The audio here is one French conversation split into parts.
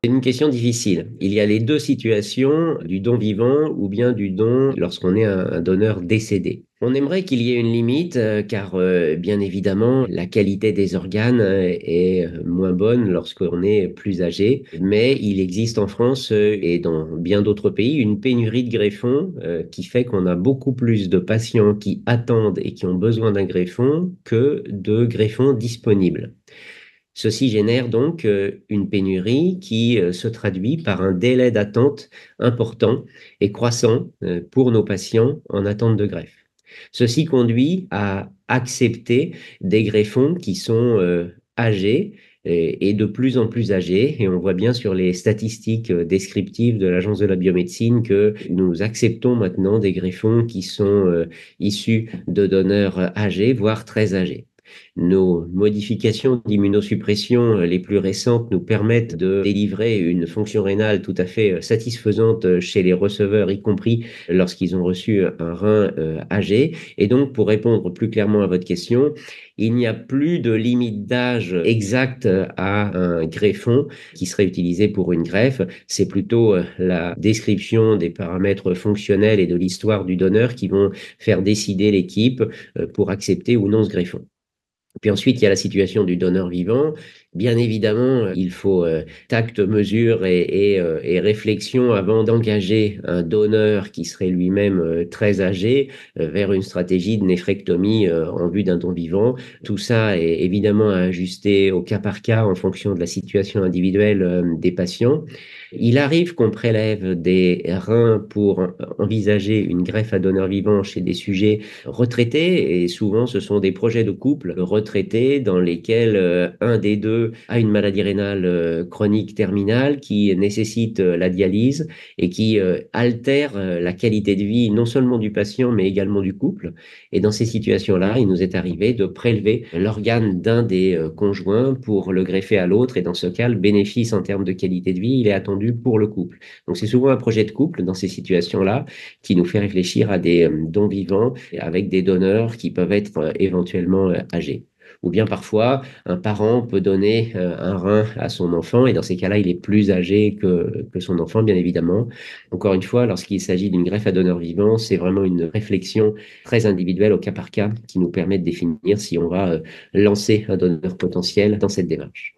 C'est une question difficile. Il y a les deux situations, du don vivant ou bien du don lorsqu'on est un donneur décédé. On aimerait qu'il y ait une limite, car bien évidemment, la qualité des organes est moins bonne lorsqu'on est plus âgé. Mais il existe en France et dans bien d'autres pays une pénurie de greffons qui fait qu'on a beaucoup plus de patients qui attendent et qui ont besoin d'un greffon que de greffons disponibles. Ceci génère donc une pénurie qui se traduit par un délai d'attente important et croissant pour nos patients en attente de greffe. Ceci conduit à accepter des greffons qui sont âgés et de plus en plus âgés. Et on voit bien sur les statistiques descriptives de l'Agence de la biomédecine que nous acceptons maintenant des greffons qui sont issus de donneurs âgés, voire très âgés. Nos modifications d'immunosuppression les plus récentes nous permettent de délivrer une fonction rénale tout à fait satisfaisante chez les receveurs, y compris lorsqu'ils ont reçu un rein âgé. Et donc, pour répondre plus clairement à votre question, il n'y a plus de limite d'âge exacte à un greffon qui serait utilisé pour une greffe. C'est plutôt la description des paramètres fonctionnels et de l'histoire du donneur qui vont faire décider l'équipe pour accepter ou non ce greffon. Puis ensuite, il y a la situation du donneur vivant. Bien évidemment, il faut tact, mesure et réflexion avant d'engager un donneur qui serait lui-même très âgé vers une stratégie de néphrectomie en vue d'un don vivant. Tout ça est évidemment à ajuster au cas par cas en fonction de la situation individuelle des patients. Il arrive qu'on prélève des reins pour envisager une greffe à donneur vivant chez des sujets retraités, et souvent ce sont des projets de couple retraités dans lesquels un des deux a une maladie rénale chronique terminale qui nécessite la dialyse et qui altère la qualité de vie non seulement du patient mais également du couple. Et dans ces situations-là, il nous est arrivé de prélever l'organe d'un des conjoints pour le greffer à l'autre, et dans ce cas, le bénéfice en termes de qualité de vie, il est attendu pour le couple. Donc c'est souvent un projet de couple dans ces situations-là qui nous fait réfléchir à des dons vivants avec des donneurs qui peuvent être éventuellement âgés. Ou bien parfois, un parent peut donner un rein à son enfant, et dans ces cas-là, il est plus âgé que son enfant, bien évidemment. Encore une fois, lorsqu'il s'agit d'une greffe à donneur vivant, c'est vraiment une réflexion très individuelle au cas par cas qui nous permet de définir si on va lancer un donneur potentiel dans cette démarche.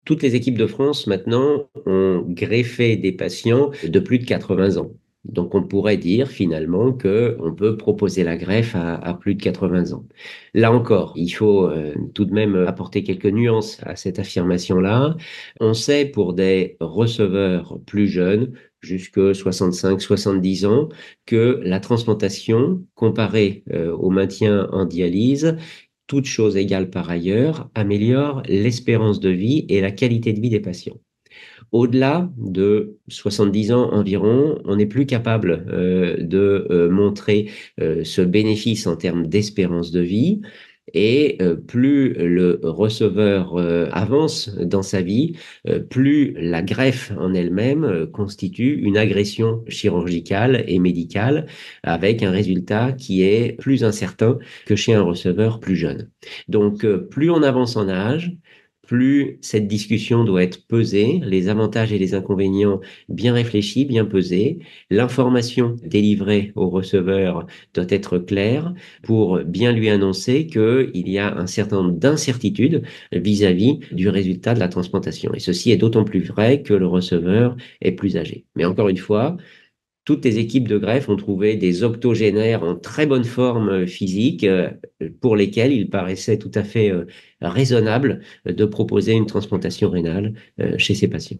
Toutes les équipes de France maintenant ont greffé des patients de plus de 80 ans. Donc on pourrait dire finalement qu'on peut proposer la greffe à plus de 80 ans. Là encore, il faut tout de même apporter quelques nuances à cette affirmation-là. On sait pour des receveurs plus jeunes, jusque 65-70 ans, que la transplantation, comparée au maintien en dialyse, toutes choses égales par ailleurs, améliore l'espérance de vie et la qualité de vie des patients. Au-delà de 70 ans environ, on n'est plus capable de montrer ce bénéfice en termes d'espérance de vie. Et plus le receveur avance dans sa vie, plus la greffe en elle-même constitue une agression chirurgicale et médicale, avec un résultat qui est plus incertain que chez un receveur plus jeune. Donc, plus on avance en âge, plus cette discussion doit être pesée, les avantages et les inconvénients bien réfléchis, bien pesés. L'information délivrée au receveur doit être claire pour bien lui annoncer qu'il y a un certain nombre d'incertitudes vis-à-vis du résultat de la transplantation. Et ceci est d'autant plus vrai que le receveur est plus âgé. Mais encore une fois, toutes les équipes de greffe ont trouvé des octogénaires en très bonne forme physique pour lesquels il paraissait tout à fait raisonnable de proposer une transplantation rénale chez ces patients.